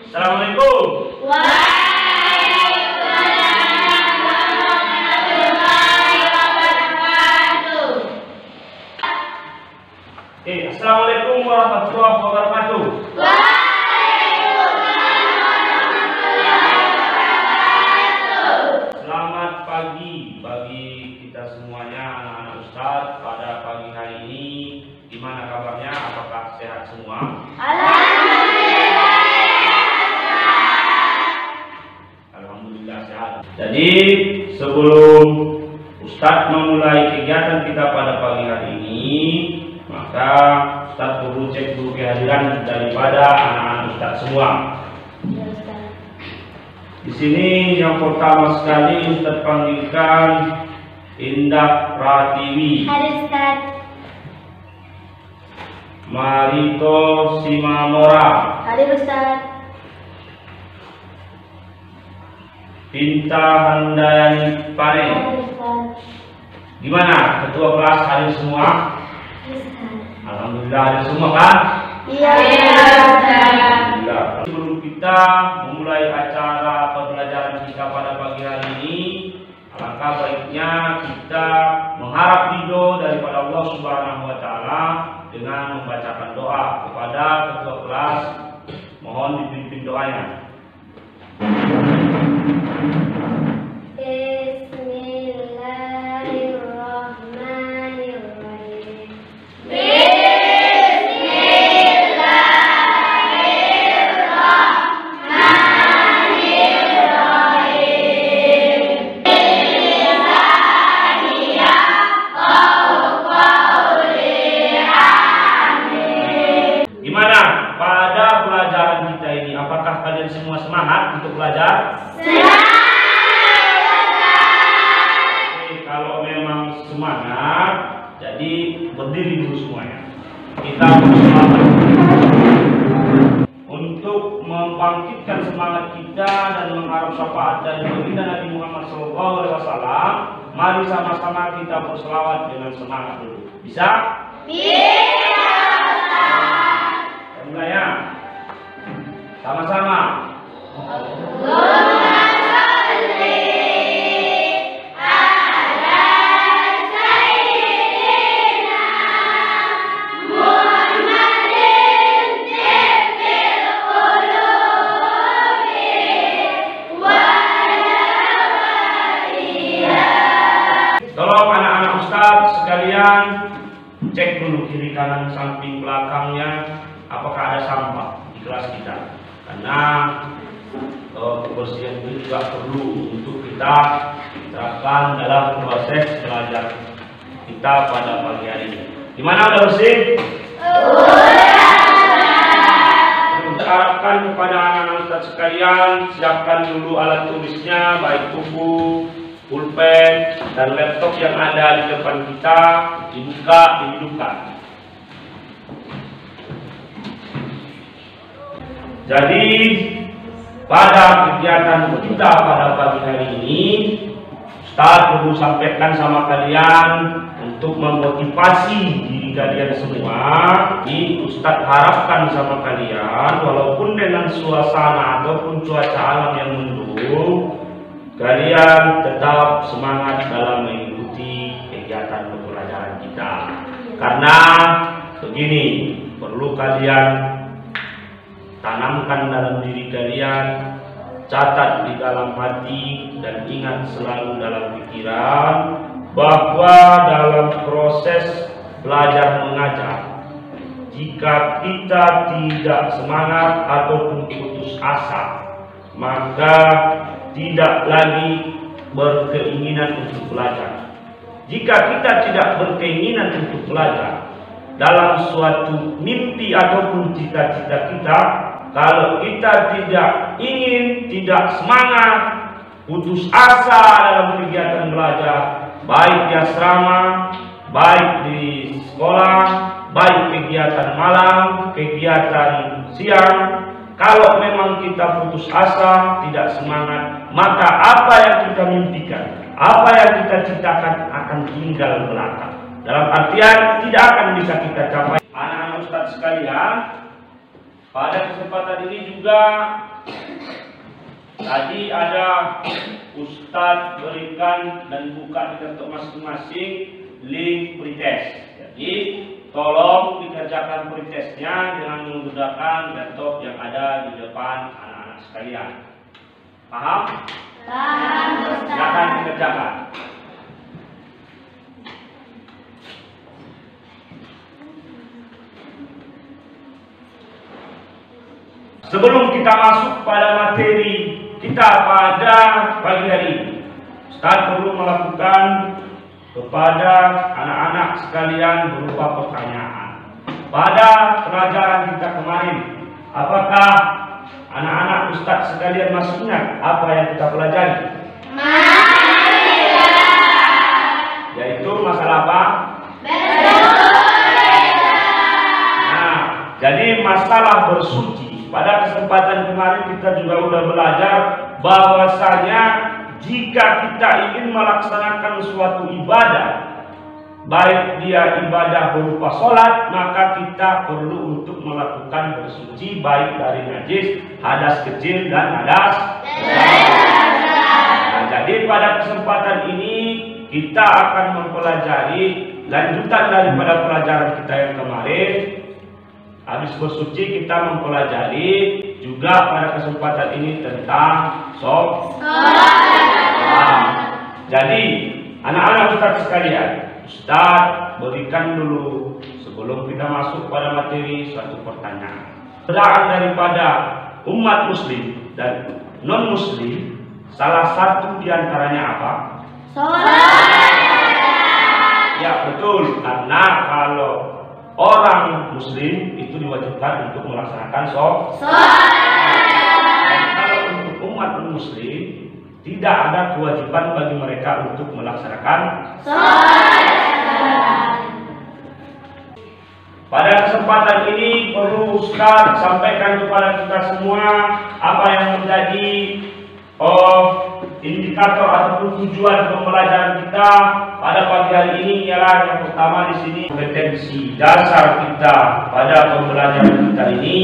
Assalamualaikum. Waalaikumsalam warahmatullahi wabarakatuh. Assalamualaikum warahmatullahi wabarakatuh. Selamat pagi bagi kita semuanya, anak-anak Ustadz. Pada pagi hari ini, gimana kabarnya? Apakah sehat semua? Alhamdulillah sehat. Jadi sebelum Ustadz memulai kegiatan kita pada pagi hari ini, maka Ustadz perlu cek dulu kehadiran daripada anak-anak Ustadz semua. Di sini yang pertama sekali Ustadz panggilkan Indah Pratiwi, Hadir Ustaz. Marito Simamora, Hadir Ustaz. Pinta Handayani Pane. Hadir Ustaz. Gimana? Ketua kelas hadir semua? Alhamdulillah hadir semua kan? Iya Ustaz. Alhamdulillah. Sebelum kita memulai acara pembelajaran kita pada pagi hari ini, alangkah baiknya kita mengharap ridho daripada Allah Subhanahu wa taala dengan membacakan doa kepada ketua kelas. Mohon dipimpin doanya. Bismillahirrahmanirrahim. Gimana pada pelajaran kita ini? Apakah kalian semua semangat untuk belajar? Oke, kalau memang semangat, jadi berdiri dulu semuanya. Kita bersemangat untuk membangkitkan semangat kita dan mengharap syafaat dari baginda Nabi Muhammad SAW. Mari sama-sama kita berselawat dengan semangat dulu. Bisa? Mulai ya. Sama-sama. Tolong anak-anak Ustadz sekalian cek dulu kiri kanan samping belakangnya apakah ada sampah di kelas kita, karena kebersihan itu juga perlu untuk kita terapkan dalam proses belajar kita pada pagi hari ini. Gimana, udah bersih? Kita harapkan kepada anak-anak Ustadz sekalian, siapkan dulu alat tulisnya, baik buku, pulpen, dan laptop yang ada di depan kita, dibuka, dihidupkan. Jadi pada kegiatan kita pada pagi hari ini, Ustaz perlu sampaikan sama kalian untuk memotivasi diri kalian semua. Ustaz harapkan sama kalian, walaupun dengan suasana ataupun cuaca alam yang mendung, kalian tetap semangat dalam mengikuti kegiatan pembelajaran kita. Karena begini, perlu kalian tanamkan dalam diri kalian, catat di dalam hati, dan ingat selalu dalam pikiran bahwa dalam proses belajar mengajar, jika kita tidak semangat ataupun putus asa, maka tidak lagi berkeinginan untuk belajar. Jika kita tidak berkeinginan untuk belajar dalam suatu mimpi ataupun cita-cita kita, kalau kita tidak ingin, tidak semangat, putus asa dalam kegiatan belajar, baik di asrama, baik di sekolah, baik kegiatan malam, kegiatan siang, kalau memang kita putus asa, tidak semangat, maka apa yang kita mimpikan, apa yang kita citakan akan tinggal belakang. Dalam artian tidak akan bisa kita capai. Anak-anak Ustadz sekalian, pada kesempatan ini juga Tadi ada Ustadz berikan dan buka di laptop masing-masing link pretest. Jadi tolong dikerjakan pretestnya dengan menggunakan laptop yang ada di depan anak-anak sekalian. Paham? Paham, Ustaz. Silakan dikerjakan. Sebelum kita masuk pada materi kita pada pagi hari ini, Ustaz perlu melakukan kepada anak-anak sekalian berupa pertanyaan. Pada pelajaran kita kemarin, apakah anak-anak Ustaz sekalian masih ingat apa yang kita pelajari? Yaitu masalah apa? Nah, jadi masalah bersuci. Pada kesempatan kemarin kita juga sudah belajar bahwasanya jika kita ingin melaksanakan suatu ibadah, baik dia ibadah berupa sholat, maka kita perlu untuk melakukan bersuci baik dari najis, hadas kecil dan hadas besar. Nah, jadi pada kesempatan ini kita akan mempelajari lanjutan daripada pelajaran kita yang kemarin. Habis bersuci kita mempelajari juga pada kesempatan ini tentang sholat. Jadi anak-anak Ustaz sekalian, Ustaz berikan dulu sebelum kita masuk pada materi suatu pertanyaan. Perbedaan daripada umat muslim dan non muslim, salah satu diantaranya apa? Ya betul, karena kalau orang muslim itu diwajibkan untuk melaksanakan sholat. Dan kalau untuk umat muslim tidak ada kewajiban bagi mereka untuk melaksanakan sholat. Pada kesempatan ini perlu Ustaz sampaikan kepada kita semua apa yang menjadi indikator ataupun tujuan pembelajaran kita pada pagi hari ini ialah yang pertama di sini kompetensi dasar kita pada pembelajaran kita ini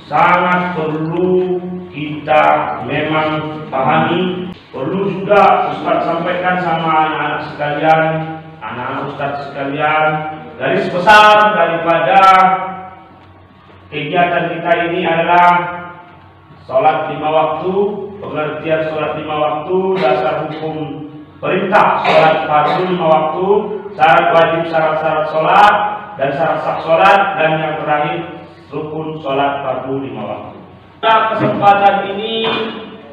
sangat perlu kita memang pahami. Perlu juga Ustaz sampaikan sama anak-anak sekalian, anak-anak Ustaz sekalian, garis besar daripada kegiatan kita ini adalah sholat 5 waktu. Pengertian sholat 5 waktu, dasar hukum perintah sholat fardu 5 waktu, syarat wajib syarat-syarat sholat dan syarat sah sholat, dan yang terakhir rukun sholat fardu 5 waktu. Pada kesempatan ini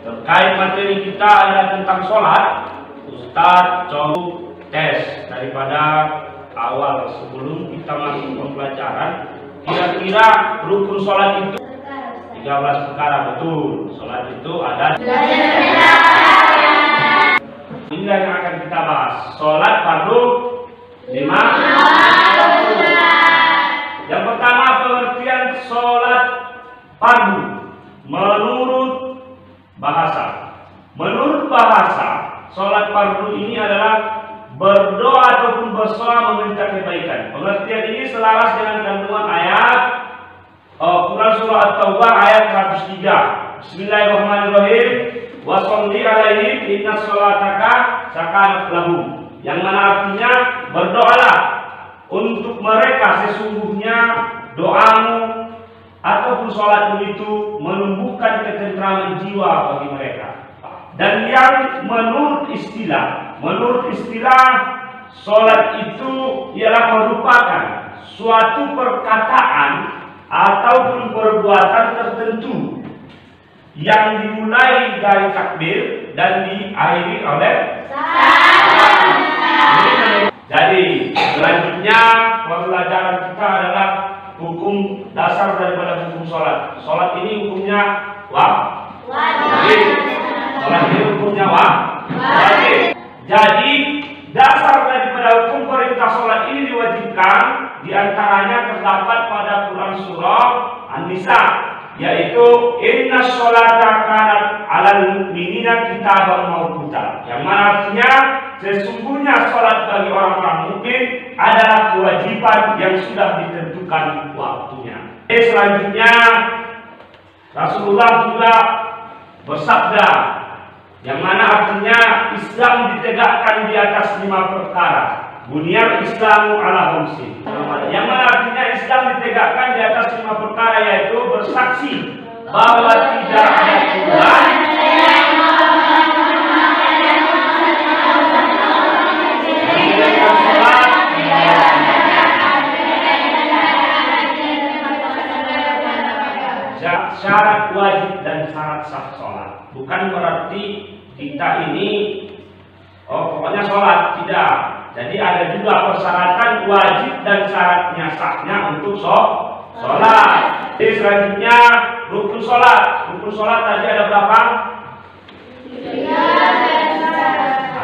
terkait materi kita adalah tentang sholat. Ustaz coba tes daripada awal sebelum kita masuk pembelajaran. Kira-kira rukun sholat itu 13 perkara, betul. Sholat itu ada. Inilah yang akan kita bahas. Sholat fardu 5. Yang pertama pengertian sholat fardu menurut bahasa. Menurut bahasa, sholat fardu ini adalah berdoa ataupun bersoal meminta kebaikan. Pengertian ini selaras dengan kandungan ayat Quran surah At-Taubah ayat 103. Bismillahirrahmanirrahim. Wa sholli alaihim inna sholataka sakanat lahum. Yang mana artinya berdoalah untuk mereka, sesungguhnya doamu ataupun sholatmu itu menumbuhkan ketentraman jiwa bagi mereka. Dan yang menurut istilah sholat itu ialah merupakan suatu perkataan ataupun perbuatan tertentu yang dimulai dari takbir dan diakhiri oleh salam. Jadi selanjutnya pembelajaran kita adalah hukum dasar daripada hukum sholat. Sholat ini hukumnya wajib. Sholat ini hukumnya wajib. Jadi dasar daripada hukum perintah sholat ini diwajibkan, diantaranya terdapat pada Quran surah An-Nisa, yaitu inna sholata kanat alal mu'minina kitaban mawquta, yang mana artinya sesungguhnya sholat bagi orang-orang mukmin adalah kewajiban yang sudah ditentukan waktunya. Selanjutnya Rasulullah juga bersabda, yang mana artinya Islam ditegakkan di atas 5 perkara. Bunyal Islamu ala khamsin. Yang mana artinya Islam ditegakkan di atas 5 perkara, yaitu bersaksi bahwa tidak ada Tuhan, syarat wajib dan syarat sah sholat. Bukan berarti kita ini pokoknya sholat, tidak. Jadi ada juga persyaratan wajib dan syaratnya sahnya untuk sholat. Jadi selanjutnya rukun sholat. Rukun sholat tadi ada berapa?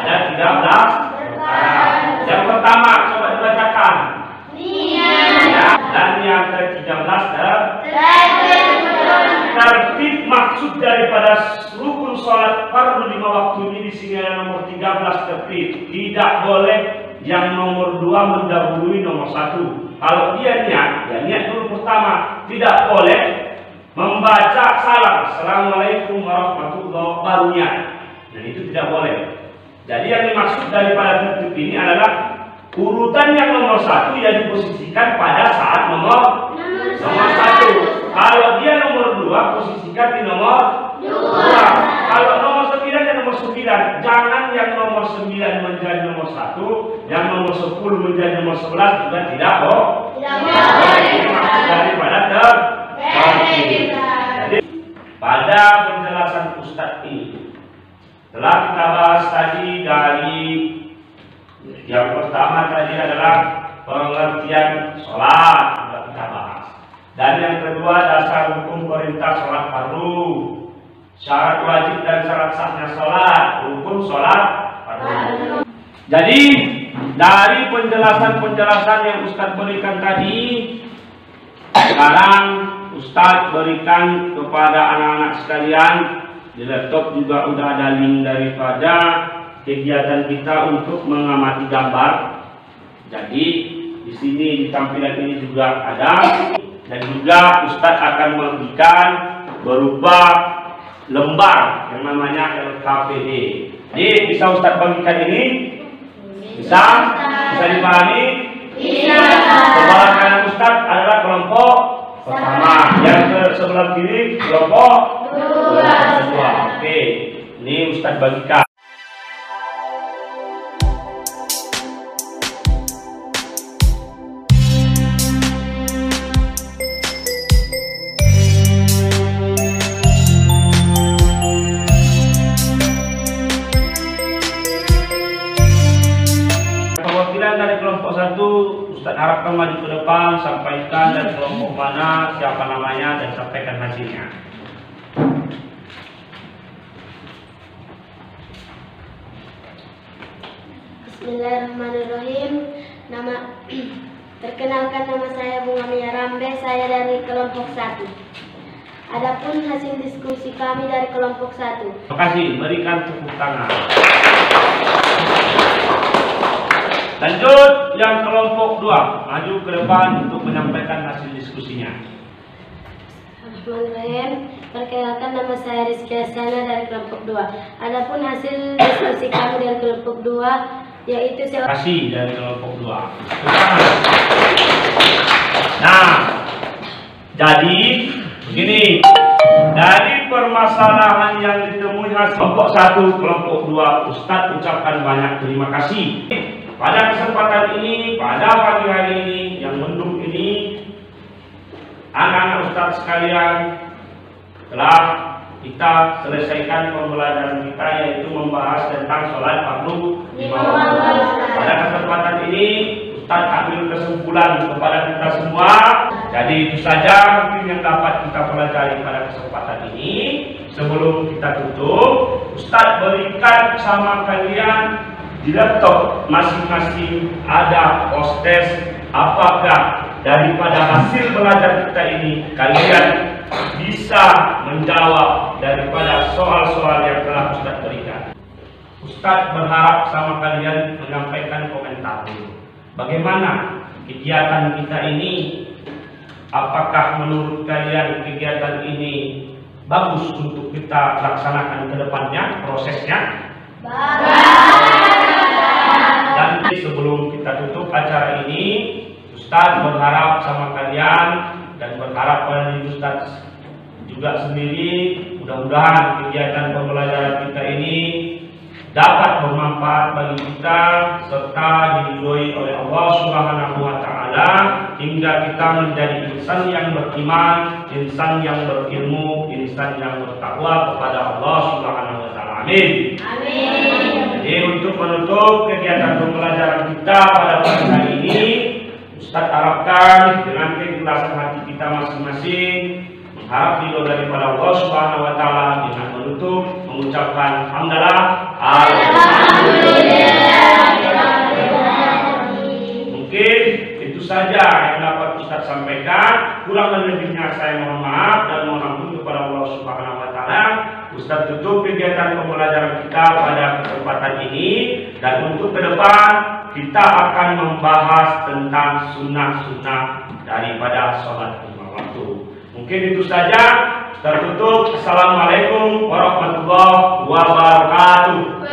Ada 13. Yang pertama coba dibacakan. Ya, dan yang ke-13 tertib maksud daripada rukun sholat fardu 5 waktu ini di sini ada nomor 13 tertib. Tidak boleh yang nomor 2 mendahului nomor 1. Kalau dia niat, ya niat dulu pertama. Tidak boleh membaca salam assalamualaikum warahmatullahi wabarakatuh. Nah itu tidak boleh. Jadi yang dimaksud daripada tertib ini adalah urutan yang nomor 1 yang diposisikan pada saat nomor 1. Kalau dia nomor 2, posisikan di nomor 2. Kalau nomor 9 dan nomor 9, jangan yang nomor 9 menjadi nomor 1, yang nomor 10 menjadi nomor 11 juga tidak boleh. Ini maksud daripada tertib. Jadi pada penjelasan Ustadz ini telah kita bahas tadi dari yang pertama tadi adalah pengertian sholat, sudah kita bahas. Dan yang kedua dasar hukum perintah sholat fardu, syarat wajib dan syarat sahnya sholat, hukum sholat fardu. Jadi dari penjelasan-penjelasan yang Ustadz berikan tadi, sekarang Ustadz berikan kepada anak-anak sekalian, di laptop juga udah ada link daripada kegiatan kita untuk mengamati gambar. Jadi di sini di tampilan ini juga ada, dan juga Ustadz akan membagikan berupa lembar yang namanya LKPD. Jadi bisa Ustadz bagikan ini? Bisa dipahami? Bisa. Sebelah kanan Ustadz adalah kelompok pertama, yang ke sebelah kiri kelompok kedua. Oke, ini Ustadz bagikan. Dari kelompok 1, Ustadz harapkan maju ke depan, sampaikan dari kelompok mana, siapa namanya, dan sampaikan hasilnya. Bismillahirrahmanirrahim. Perkenalkan, nama saya Bunga Mia Rambe, saya dari kelompok 1. Adapun hasil diskusi kami dari kelompok 1. Terima kasih, berikan tepuk tangan. Lanjut yang kelompok 2, maju ke depan untuk menyampaikan hasil diskusinya. Bismillahirrahmanirrahim. Perkenalkan, nama saya Rizky Asana dari kelompok 2. Adapun hasil diskusi kami dari kelompok 2 yaitu terima kasih dari kelompok 2. Nah, jadi begini, dari permasalahan yang ditemui hasil kelompok 1, kelompok 2, Ustadz ucapkan banyak terima kasih. Pada kesempatan ini, pada pagi hari ini, yang mendung ini, anak-anak Ustadz sekalian, telah kita selesaikan pembelajaran kita, yaitu membahas tentang sholat fardu 5 waktu. Pada kesempatan ini, Ustadz ambil kesimpulan kepada kita semua. Jadi itu saja mungkin yang dapat kita pelajari pada kesempatan ini. Sebelum kita tutup, Ustadz berikan sama kalian di laptop masing-masing ada post-test. Apakah daripada hasil belajar kita ini kalian bisa menjawab daripada soal-soal yang telah Ustadz berikan? Ustadz berharap sama kalian menyampaikan komentar dulu. Bagaimana kegiatan kita ini? Apakah menurut kalian kegiatan ini bagus untuk kita laksanakan ke depannya prosesnya? Dan sebelum kita tutup acara ini, Ustadz berharap sama kalian dan berharap pada diri Ustadz juga sendiri, mudah-mudahan kegiatan pembelajaran kita ini dapat bermanfaat bagi kita serta diridhoi oleh Allah Subhanahu wa taala hingga kita menjadi insan yang beriman, insan yang berilmu, insan yang bertakwa kepada Allah Subhanahu wa taala. Amin. Amin. Jadi untuk menutup kegiatan pembelajaran kita pada pagi hari ini, Ustadz harapkan dengan keikhlasan hati kita masing-masing harap ridho daripada Allah Subhanahu wa taala dengan menutup mengucapkan hamdalah mungkin itu saja yang dapat Ustaz sampaikan. Kurang dan lebihnya saya mohon maaf dan mohon ampun kepada Allah Subhanahu wa taala. Ustaz tutup kegiatan pembelajaran kita pada kesempatan ini, dan untuk ke depan kita akan membahas tentang sunnah-sunnah daripada sholat lima waktu. Mungkin itu saja. Tertutup. Assalamualaikum warahmatullahi wabarakatuh.